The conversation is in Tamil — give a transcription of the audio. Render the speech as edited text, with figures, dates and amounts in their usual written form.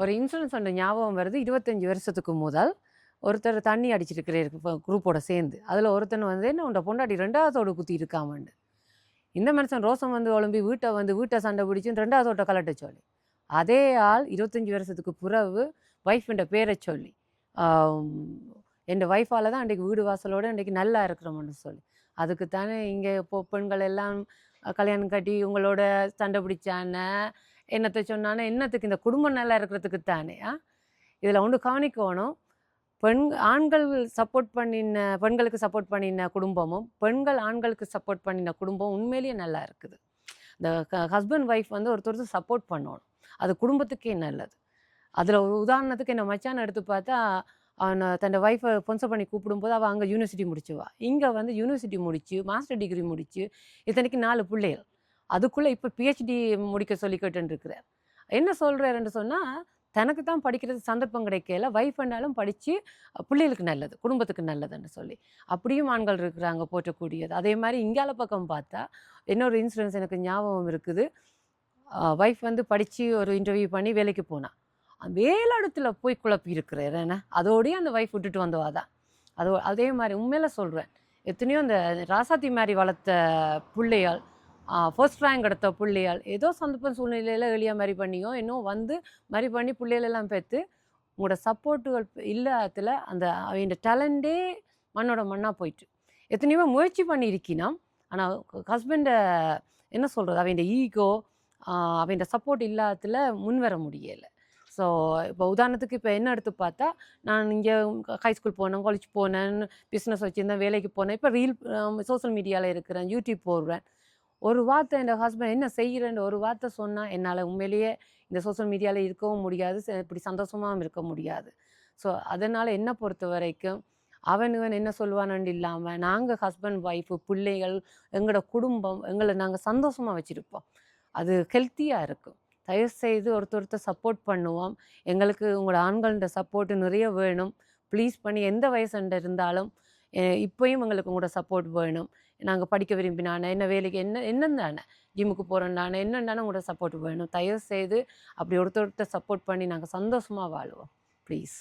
ஒரு இன்சிடென்ஸ் ஒன்று ஞாபகம் வருது. 25 வருஷத்துக்கு முதல் ஒருத்தர் தண்ணி அடிச்சிருக்கிறாரு குரூப்போட சேர்ந்து. அதில் ஒருத்தன் வந்து என்ன உண்ட பொண்டாட்டி 2வதோடு குத்தி இருக்காமண்டு. இந்த மனுஷன் ரோசம் வந்து ஒழும்பி வீட்டை சண்டை பிடிச்சு 2வதோட்ட கலட்ட சொல்லி. அதே ஆள் 25 வருஷத்துக்கு பிறகு ஒய்ஃப்ன்ற பேரை சொல்லி என் ஒய்ஃபால் தான் அன்றைக்கு வீடு வாசலோடு இன்றைக்கு நல்லா இருக்கிறோம்னு சொல்லி. அதுக்கு தானே இங்கே இப்போ பெண்கள் எல்லாம் கல்யாணம் கட்டி உங்களோட சண்டை பிடிச்சானே என்னத்தை சொன்னானே என்னத்துக்கு இந்த குடும்பம் நல்லா இருக்கிறதுக்கு தானே. இதில் ஒன்று கவனிக்கணும். ஆண்கள் சப்போர்ட் பண்ணின பெண்களுக்கு சப்போர்ட் பண்ணின குடும்பமும் பெண்கள் ஆண்களுக்கு சப்போர்ட் பண்ணின குடும்பம் உண்மையிலேயே நல்லா இருக்குது. இந்த ஹஸ்பண்ட் ஒய்ஃப் வந்து ஒருத்தருக்கு சப்போர்ட் பண்ணணும். அது குடும்பத்துக்கே நல்லது. அதில் ஒரு உதாரணத்துக்கு என்ன மச்சான் எடுத்து பார்த்தா அவனை தன் ஒய்ஃபை ஸ்பான்சர் பண்ணி கூப்பிடும்போது அவள் அங்கே யூனிவர்சிட்டி முடிச்சுவா. இங்கே வந்து யூனிவர்சிட்டி முடிச்சு மாஸ்டர் டிகிரி முடிச்சு இத்தனைக்கு 4 பிள்ளைகள். அதுக்குள்ளே இப்போ பிஹெச்டி முடிக்க சொல்லிக்கிட்டு இருக்கிறார். என்ன சொல்கிறாருன்னு சொன்னால் தனக்கு தான் படிக்கிறது சந்தர்ப்பம் கிடைக்கல, ஒய்ஃப் என்னாலும் படித்து பிள்ளைகளுக்கு நல்லது குடும்பத்துக்கு நல்லதுன்னு சொல்லி அப்படியும் ஆண்கள் இருக்கிறாங்க போற்றக்கூடியது. அதே மாதிரி இங்கால பக்கம் பார்த்தா இன்னொரு இன்சிடென்ஸ் எனக்கு ஞாபகம் இருக்குது. ஒய்ஃப் வந்து படித்து ஒரு இன்டர்வியூ பண்ணி வேலைக்கு போனான். வேலை இடத்துல போய் குழப்பி இருக்கிறார். என்ன அதோடய அந்த ஒய்ஃப் விட்டுட்டு வந்தவா தான். அதே மாதிரி உண்மையில சொல்கிறேன். எத்தனையோ அந்த ராசாத்தி மாதிரி வளர்த்த பிள்ளையால் ஃபர்ஸ்ட் ரேங்க் எடுத்த பிள்ளையால் ஏதோ சந்தர்ப்பம் சூழ்நிலையில் எளியாக மாதிரி பண்ணியோ இன்னும் வந்து மாதிரி பண்ணி பிள்ளைகளெல்லாம் பெற்று உங்களோட சப்போர்ட்டுகள் இல்லாததில் அந்த அவங்க டேலண்டே மண்ணோட மண்ணாக போயிட்டு எத்தனையோ முயற்சி பண்ணியிருக்கினா. ஆனால் ஹஸ்பண்டை என்ன சொல்கிறது அவங்க ஈகோ அவங்க சப்போர்ட் இல்லாததில் முன்வர முடியலை. ஸோ இப்போ உதாரணத்துக்கு இப்போ என்ன எடுத்து பார்த்தா நான் இங்கே ஹை ஸ்கூல் போனேன், காலேஜ் போனேன், பிஸ்னஸ் வச்சுருந்தேன், வேலைக்கு போனேன், இப்போ ரீல் சோஷியல் மீடியாவில் இருக்கிறேன், யூடியூப் போடுறேன். ஒரு வார்த்தை என் ஹஸ்பண்ட் என்ன செய்கிறேன்னு ஒரு வார்த்தை சொன்னால் என்னால் உண்மையிலேயே இந்த சோஷியல் மீடியாவில் இருக்கவும் முடியாது, இப்படி சந்தோஷமாகவும் இருக்க முடியாது. ஸோ அதனால் என்னை பொறுத்த வரைக்கும் அவன் என்ன சொல்லுவானு இல்லாமல் நாங்கள் ஹஸ்பண்ட் ஒய்ஃபு பிள்ளைகள் எங்களோட குடும்பம் எங்களை நாங்கள் சந்தோஷமாக வச்சுருப்போம். அது ஹெல்த்தியாக இருக்கும். தயவுசெய்து ஒருத்தர் சப்போர்ட் பண்ணுவோம். எங்களுக்கு உங்களோட ஆண்களோட சப்போர்ட்டு நிறைய வேணும். ப்ளீஸ் பண்ணி எந்த வயசுண்ட இருந்தாலும் இப்போயும் எங்களுக்கு உங்களோட சப்போர்ட் வேணும். நாங்கள் படிக்க விரும்பினானே என்ன வேலைக்கு என்னந்தானே ஜிம்முக்கு போகிறோன்னானே என்னென்னானே உங்களோட சப்போர்ட் வேணும். தயவுசெய்து அப்படி ஒருத்தர் சப்போர்ட் பண்ணி நாங்கள் சந்தோஷமாக வாழுவோம் ப்ளீஸ்.